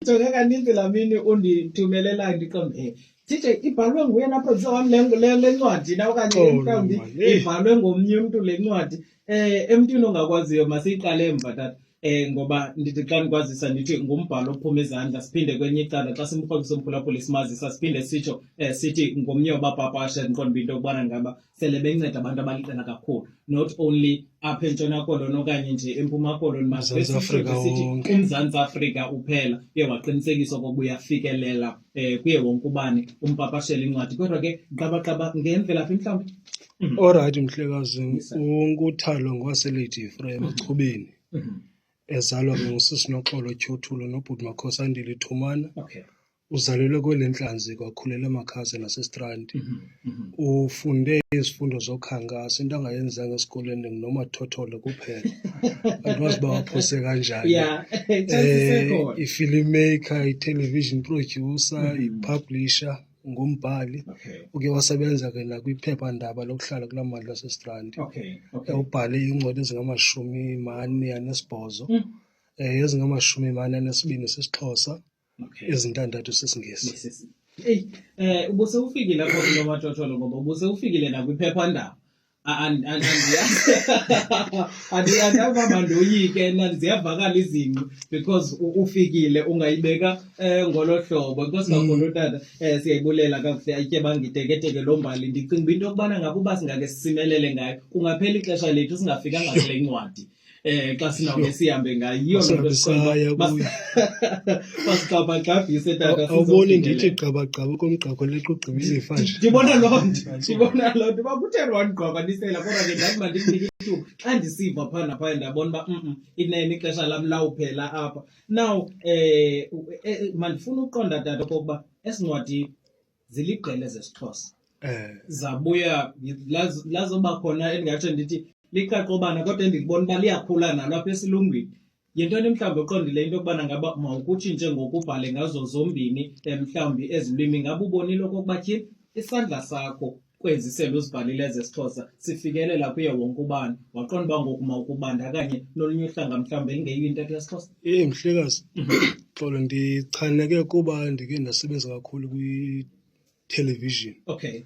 Jonga kaninzi laa mini undithumelela ndiqonde Tite ibhalwe nguye napha wam le ncwadi na okanye mhlawumbi ibhalwe ngomnye umntu le ncwadi emntwini ongakwaziyo masiyiqale emva tata ngoba ndithi xa ndikwazisa ndithi ngumbhalo ophuma ezandla siphinde kwenye icala xa simrhobisa umphulaphuli simazisa siphinde sitsho sithi ngomnye wabapapasha ndiqonda into yokubana ngaba sele benceda abantu abaliqela kakhulu not only apha eNtshona Koloni okanye nje eMpuma Koloni sithi uMzantsi Afrika uphela uye waqinisekisa okokuba uyafikelela kuye wonke ubani umpapashela incwadi kodwa ke qabaqaba ngemvelaphi mhlawumbi. Alright mhlekazi, uNkuthalo ngwaseLady Ephraim Echubeni ezalwa ke ngusisi Noxolo Tyhothulo nobhuti Makhosandile Thumana. Okay. Uzalelwe kwele Nhlanzi kwakhulela emakhaya naseStrand. Ufunde izifundo zokhankasa, into angayenzanga esikoleni ngunomathotholo kuphela. Andiwazi uba waphose kanjani. Yeah, i-filmmaker, i-television producer, i-publisher, ngumbhali. Okay. Uke wasebenza ke nakwiphephandaba lokuhlala kulaa mandla aseStrand. Okay. Ubhale iincwadi ezingama-48 ezingama-42 sesiXhosa, ezintandathu sesiNgesi. Hey, ubuse ufikile apho kunomathotholo ngoba ubuse ufikile nakwiphephandaba. Andiyazi mandoyike ziyavakala izinto because ufikile ungayibeka ngolo hlobo because kakhulu tata siyayibulela kakuhle atye bangiteketeke lo mbali ndicinga into yokubana ngaba uba singake simelele ngayo kungaphela ixesha lethu singafikanga kule ncwadi xa sinawuke sihambe ngayo yiyo masigxabagxabhise tata awuboni ndithi gxabagxaba komgqako leqa ugqiba ilifa nje ndibona loo nto bakuthe wandigqabanisela kodwa ke ndathi mandimnike ithuba xa ndisiva phaa naphaa ndabona uba inene ixesha lam lawuphela apha now mandifuna uqonda tata okokuba esincwadi ziliqela zesiXhosa zabuya lazoba khona endingatsho ndithi liqaqobana kodwa endilibona uba liyakhula nalo apha esilungwini yintoni mhlawumbi oqondile into yokubana ngaba mawukutshintshe ngokubhale ngazo zombini mhlawumbi ezilwimi ngabe ubonile okokuba tyhini isandla sakho kwezi selo uzibhalile zesiXhosa sifikelela kuye wonke ubani waqonda uba ngoku mawukubandakanye nolunye uhlanga mhlawumbi engeyiyo intetho yesiXhosa. Mhlekazi, xolo ndichaneke kuba ndike ndasebenza kakhulu television. Okay.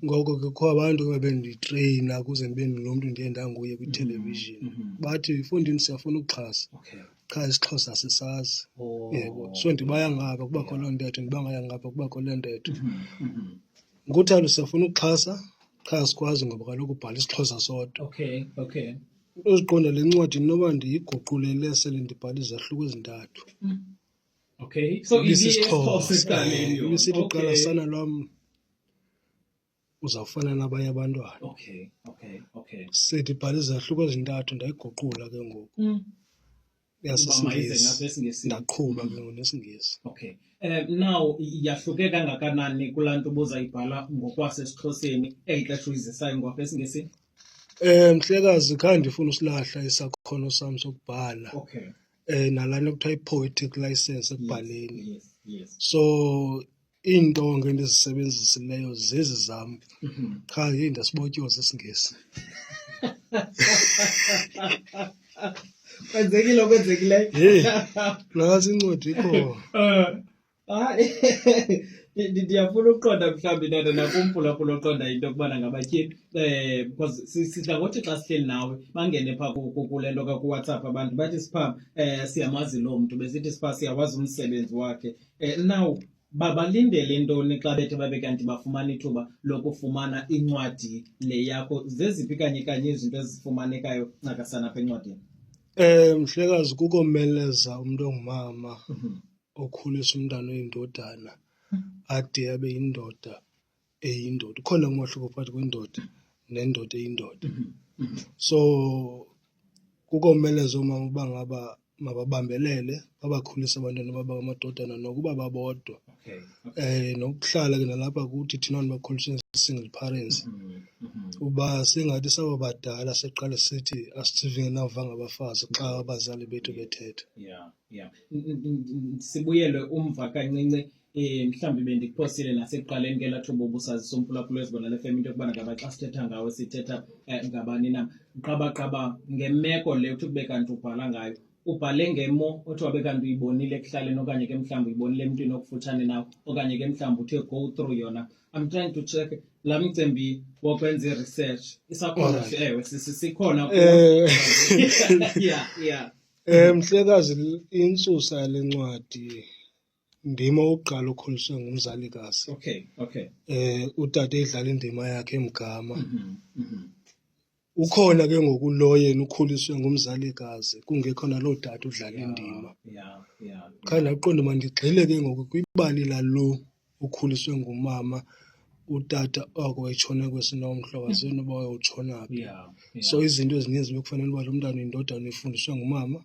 Ngoko ke kukho abantu abenditreyina ukuze ndibe lo mntu ndiye ndanguye kwitelevision. Bathi ifundini siyafuna ukuxhasa. Cha isiXhosa sisazi. Yebo. So ndibaya ngapha kubakho loo ntetho, ndibangaya ngapha kubakho loo ntetho. Nguthalo siyafuna ukuxhasa, cha sikwazi ngoba kaloku ubhala isiXhosa sodwa. Okay. Uziqonda le ncwadi noba ndiyiguqulele sele ndibhala izahluko ezintathu. Okay, so isiXhosa ibisithi qala sana lwam uzawufana nabanye abantwana. Okay. Sedibhala izahluko ezintathu ndayiguqula ke ngoku. YasisiNgesi ndaqhuba ke ngoku nesiNgesi. Okay. Now yahluke kangakanani kulaa nto ubuzayibhala ngokwasesiXhoseni exesha uyizisayo ngokwa esiNgesini? Mhlekazi khange ndifuna usilahla isakhono sam sokubhala. Okay. Nalana kuthiwa i-poetic license ekubhaleni. Yes. So iintonga endizisebenzisileyo zezi zam. Cha ndasibotyoza isiNgesi. Kwenzekileyo. Nasi incwadi ikho. Ndiyafuna ukuqonda mhlawumbi nto nakumphulaphula oqonda into yokubana ngabatyhini because sidla ngothi xa sihleli nawe bangene phaa kule nto kakuWhatsApp abantu bathi sipha siyamazi loo mntu besithi sipha siyawazi umsebenzi wakhe. Now babalindele ntoni xa bethe babe kanti bafumana ithuba lokufumana incwadi le yakho zeziphi kanye izinto ezifumanekayo ncakasana apha encwadini? Mhlekazi kukomeleza umntu ongumama okhulisa umntana oyindodana ade abe yindoda eyindoda. Ukhona umahluko phakathi kwendoda nendoda eyindoda. So kukomeleza umama uba ngaba mababambelele babakhulise abantwana babamadodana nokuba babodwa. Nokuhlala ke nalapha kuthi thina bakhulise single parents. Uba singathi saba badala seqala sithi asithivinge navanga abafazi xa abazali bethu bethetha. Yeah. Sibuyele umva kancinci mhlawumbi bendikuphosile nasekuqaleni ke lathuba ubusazisa umphulaphula ezibona le fem into yokubana ngaba xa sithetha ngawe sithetha ngabani na. Qabaqaba ngemeko le uthi kube kanti ubhala ngayo ubhale ngemo othi wabe kanti uyibonile ekuhlaleni okanye ke mhlawumbi uyibonile emntwini okufutshane nawe okanye ke mhlawumbi uthe go through yona. I'm trying to check laa mcimbi wokwenza i-research isakhona ewe sikhona yeah. Mhlekazi, intsusa yale ncwadi ndima okokuqala ukhuliswe ngumzalikazi. Okay. Utata edlala indima yakhe emgama. Ukhona ke ngoku lo yena ukhuliswe ngumzalikazi kungekho naloo tata udlala indima. Khange ndaqonda mandigxile ke ngoku kwibali lalo ukhuliswe ngumama, utata oko wayetshone kwesinomhlo waze noba wayotshona phi. So izinto ezininzi bekufanele uba lo mntana uyindodana uyifundiswe ngumama,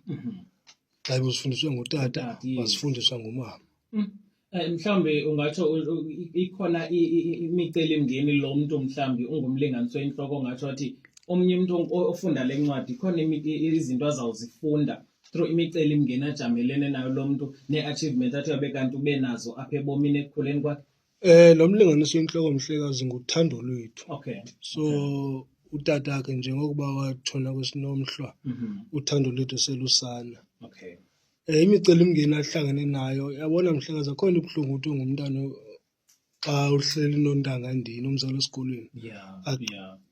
xa uzifundiswe ngutata wazifundiswa ngumama. Mhlawumbi ungatsho ikhona imicelimngeni lo mntu mhlawumbi ungumlinganiswa intloko ongatsho athi omnye umntu ofunda le ncwadi khona izinto azawuzifunda through imicelimngeni ajamelene nayo lo mntu nee-achievement athi abe kanti ube nazo apha ebomini ekukhuleni kwakhe. Lo mlinganiso intloko Mhlekazi nguthando lwethu. So utatakhe njengokuba watshona kwesinomhlwa, uthando lwethu selusana. Imicelimngeni ahlangane nayo, yabona Mhlekazi, akhona ibuhlungu uthi ungumntana xa uhleli nontanga ndini umzali esikolweni.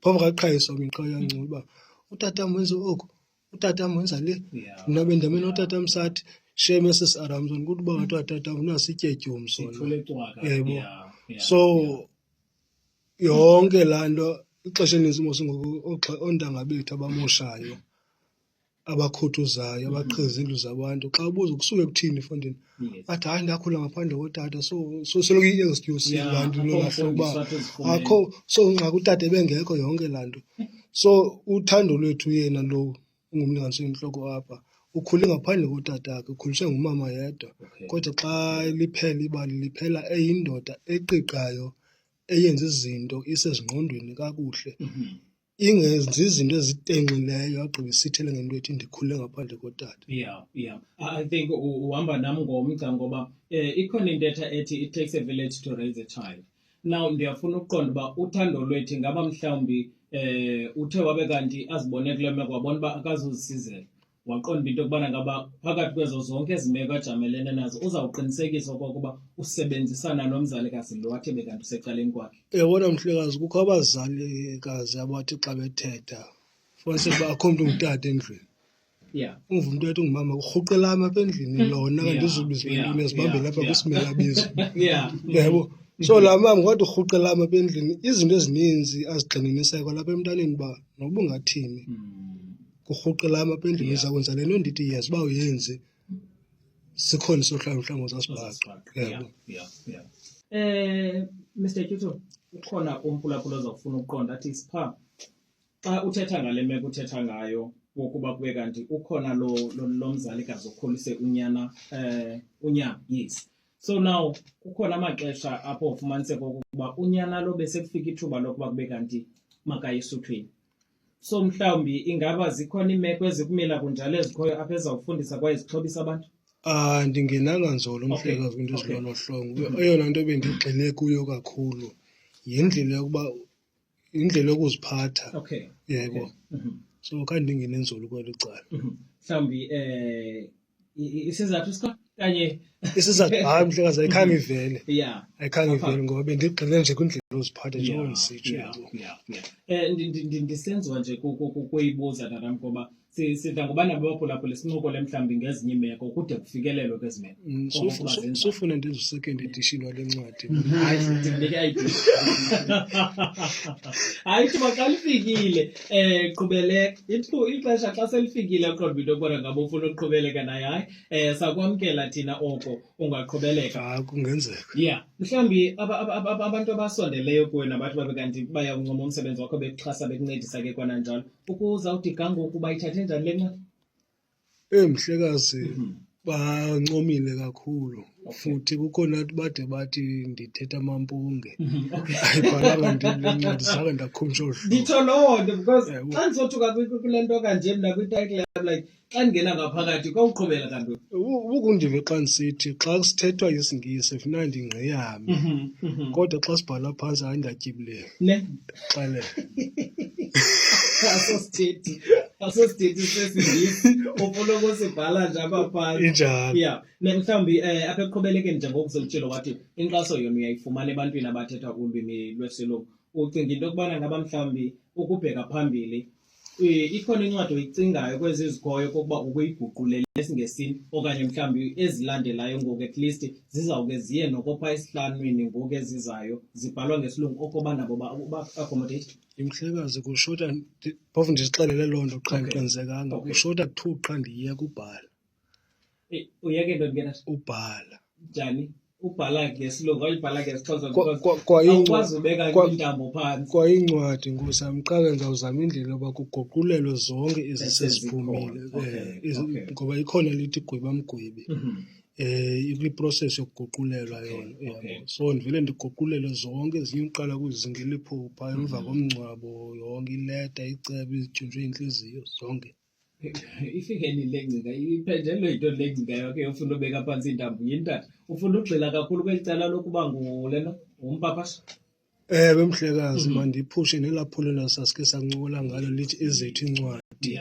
Phofu kaqhayisa omnye xa uyancula uba utatam wenza oku, utatam wenza le. Mna bendamene utatam sathi shame esisiaramzoni kuthi uba ngathi watatam nasi ityetyombe sona. Yebo. So yonke laa nto ixesha elinintsi ngoku oontanga bethu abamoshayo, abakhuthuzayo, abaqhiza izindlu zabantu, xa ubuza kusuke kuthini efondini, athi hayi ndakhula ngaphandle kotata. So soloko i-excuse laa nto lolahlo uba akho, so nxa utata ebengekho yonke laa nto. So uthando lwethu yena lo ungumlinganiswa intloko apha ukhule ngaphandle kotatakhe, ukhuliswe ngumama yedwa. Kodwa xa liphela ibali liphela eyindoda eqiqayo, eyenza izinto isezingqondweni kakuhle, ingenzi izinto ezitenxileyo agqibe isithele ngento ethi ndikhule ngaphandle kotata. I think uhamba nam ngomgca ngoba ikhona intetha ethi it takes a village to raise a child. Now ndiyafuna ukuqonda uba uthando lwethu ngaba mhlawumbi uthe wabe kanti azibone kule meko wabona uba akazuzisizela, waqonda into yokubana ngaba phakathi kwezo zonke ezimeko ajamelene nazo uzawuqinisekisa okokuba usebenzisana nomzalikazi lo wathi bekanti usecaleni kwakhe. Yabona Mhlekazi, kukho abazalikazi abathi xa bethetha fumaniseke uba akho mntu ungutata endlwini. Umva umntu ethi ungumama urhuqela apha endlini, lona kandizubiza bantwini ezibambela apha kwisimelabizo. Yabo. So laa mama ngathi urhuqela apha endlini, izinto ezininzi azigxininisayo kwalapha emntaneni uba noba ungathini kurhuqela apha endlini uzakwenza le nto ndithi yes uba uyenzi sikhona isohlwayo zasibhaqa. Mr. Tyuthu, ukhona umphulaphula ozawufuna ukuqonda athi sipha xa uthetha ngale meko uthetha ngayo wokuba kube kanti ukhona lo mzalikazi okhulise unyana, yes. So now kukhona amaxesha apho ufumaniseka ukuba unyana lo besekufika ithuba lokuba kube kanti makaye esuthwini. So mhlawumbi ingaba zikhona iimeko ezikumila kunjalo ezikhoyo apha ezawufundisa kwaye zixhobisa abantu? Ndingenanga nzolo Mhlekazi kwinto ezilolo hlobo. Eyona nto bendigxile kuyo kakhulu yindlela yokuziphatha. Yebo. So khange ndingene nzulu kweli cala. Mhlawumbi isizathu sikho kanye isizathu hayi Mhlekazi ayikhange ivele. Ayikhange ivele ngoba bendigxile nje kwindlela yoziphatha njengoba ndisitsho. Ndisenziwa nje kuyibuza tatam ngoba sidla ngoba nabo abaphulaphula sincokole mhlawumbi ngezinye iimeko kude kufikelelwe kwezi meko. Sufuna ndenze u-second edition wale ncwadi. Hayi ndinike ayidini. Hayi thuba xa lifikile qhubeleka. Ixesha xa selifikile uqonda into yokubona ngaba ufuna uqhubeleka naye hayi sakwamkela thina oko ungaqhubeleka. Kungenzeka. Mhlawumbi abantu abasondeleyo kuwe nabathi babe kanti bayawuncoma umsebenzi wakho bekuxhasa bekuncedisa ke kwananjalo uzawuthi gangoku bayithathe njani le ncwadi? Mhlekazi, bancomile kakhulu futhi kukhona bade bathi ndithetha amampunge. Ayibhalanga ndile ncwadi zange ndakhumsha uhlobo. Nditsho loo nto because xa ndizothuka kule nto kanje mna kwititle like xa ndingena ngaphakathi kwawuqhubela kanti ukundive xa ndisithi xa sithethwa isiNgesi funeka ndingqeyame kodwa xa sibhala phantsi hayi ndiyatyibilela ne xale asosithethi Asosithethi sesingisi ufuna ukusibhala nje apha phansi. Injalo. Yeah. Mhlawumbi apha ekuqhubelekeni njengoku uzolutshilo wathi inkxaso yona uyayifumana ebantwini abathetha ulwimi lwesilungu. Ucinga into yokubana ngaba mhlawumbi ukubheka phambili ikhona incwadi oyicingayo kwezi zikhoyo kokuba ukuyiguqulele esiNgesini okanye mhlawumbi ezilandelayo ngoku at least zizawuke ziye nokopha esihlanweni ngoku ezizayo zibhalwa ngesilungu okoba nabo ba-accommodate. Imhlekazi kushota phofu ndizixelele loo nto qha Okay. ndiqinisekanga. Okay. Kushota kuthiwa qha ndiyeka ubhala. Uyeke ntoni ke nathi? Ubhala. Njani? Ubhala ngesilungu ayibhala ngesiXhosa Kwa- kwa- because kwa awukwazi ubeka kwa- intambo phantsi. Kwayincwadi Nkosi yam qala ndizawuzama indlela yoba kuguqulelwe zonke eziseziphumile. Okay, okay. Ngoba ikhona lithi gwiba mgwibi. Mhm. Ikwiprocess yokuguqulelwa yona. Okay. Yabo. So ndivele ndiguqulele zonke ezinye uqala kwizinga eliphupha emva komngcwabo yonke ileta icebo izityunjwe intliziyo zonke. Ifike nilengcika iphenjelwe yinto lengcika yakhe ufuna ubeka phantsi intambo yintata ufuna ugxila kakhulu kweli cala lokuba ngulena umpapasha. Ewe mhlekazi mandiphushe nelaphulo nasasike sancokola ngalo lithi ezethu incwadi.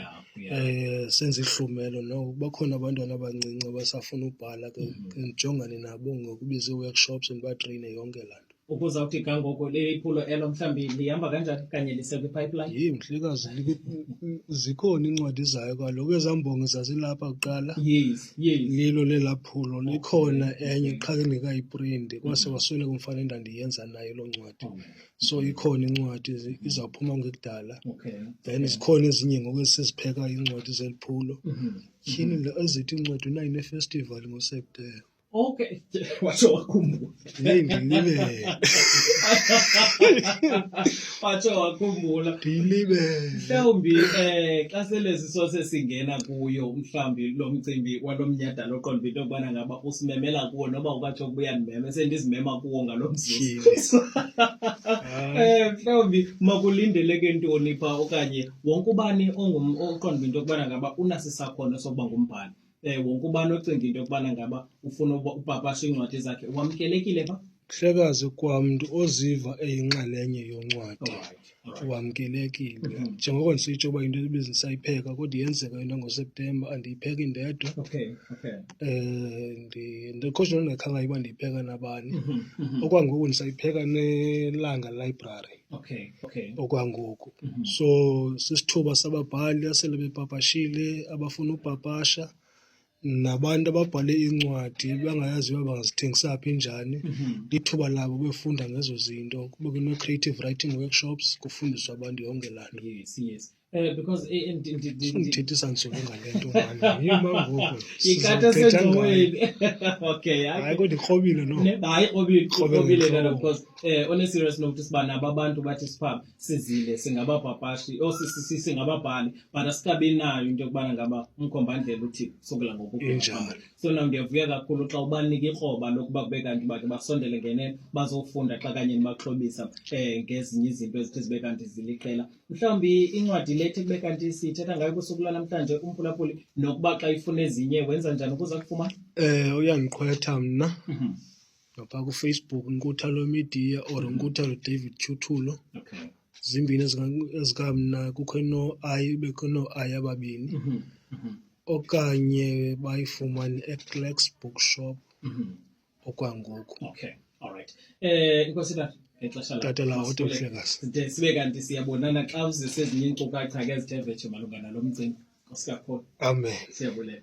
Senze ihlumelo no bakhona abantwana abancinci abasafuna ubhala ke ndijongane nabo ngokubiza ii-workshops ndibatreyine yonke laa nto. Ukuzawuthi kangoko lephulo elo mhlawumbi lihamba kanjani kanye lisekwipipeline? Mhlekazi zikhona iincwadi zayo kaloku ezambongo zazilapha kuqala. Yes. Lilo lelaphulo likhona enye qha engekayiprindi kwase wasweleka umfana endandiyenza naye loo ncwadi. So ikhona incwadi izawuphuma ngekudala. Okay. Then zikhona ezinye ngoku esizipheka iincwadi zeliphulo. Tyhini ezithi incwadi unayo nefestival ngoSeptemba. Okay. Watsho wakhumbula. Ndiyilibele. Watsho wakhumbula. Ndiyilibele. Mhlawumbi xa sele sisose singena kuyo mhlawumbi lo mcimbi walo mnyhadala oqonda into yokubana ngaba usimemela kuwo noba ukatsho ukubuya ndimeme sendizimema kuwo ngalo mzuzu. Mhlawumbi makulindeleke ntoni pha okanye wonke ubani oqonda into yokubana ngaba unaso isakhono sokuba ngumbhali. Wonke ubani ocinga into yokubana ngaba ufuna upapasha iincwadi zakhe wamkelekile pha? Mhlekazi kwamntu oziva eyinxalenye yoncwadi wamkelekile. Njengoko ndisitsho uba into ebizisayipheka kodwa yenzeka into ngoSeptemba andiyipheki ndedwa. Okay. Ndikhoshi nondingakhange uba ndiyipheka nabani. Okwangoku ndisayipheka neLanga Library. Okay. Okwangoku. So sisithuba sababhali asele bepapashile abafuna upapasha nabantu ababhale iincwadi bangayazi uba bangazithengisa phi njani. Lithuba labo befunda ngezo zinto kube kunee-creative writing workshops kufundiswa abantu yonke laa nto. Yes. Because Sindithethisa nzulu ngale nto mani. Yima ngoku. ikata sengxoweni. Okay. Hayi kodwa ikrobile no. Hayi krobile nana because on a serious note siba nabo abantu bathi sipha sizile singabapapashi singababhali but asikabi nayo into yokubana ngaba umkhombandlela uthi sukela Injalo. so now ndiyavuya kakhulu xa ubanika ikroba lokuba kube kanti bakhe basondele ngenene bazofunda xa kanye nibaxhobisa ngezinye izinto ezithi zibe kanti ziliqela. Mhlawumbi incwadi lethi kube kanti sithetha ngayo kusuku lwanamhlanje umphulaphuli nokuba xa ifuna ezinye wenza njani ukuze akufumane? Uyandikhwetha mna ngapha kuFacebook Nkuthalo Media or Nkuthalo David Thuthula. Okay. Zimbini ezikamna kukho bekho no-I ababini. Okanye bayifumane eClerks Bookshop okwangoku. Okay. All right. Inkosi tata ngexesha Tata lawo kodwa mhlekazi. sibe kanti siyabonana xa uzise ezinye iinkcukacha ke ezithe vetshe malunga nalo mcimbi. Nkosi kakhulu. Amen. Siyabulela.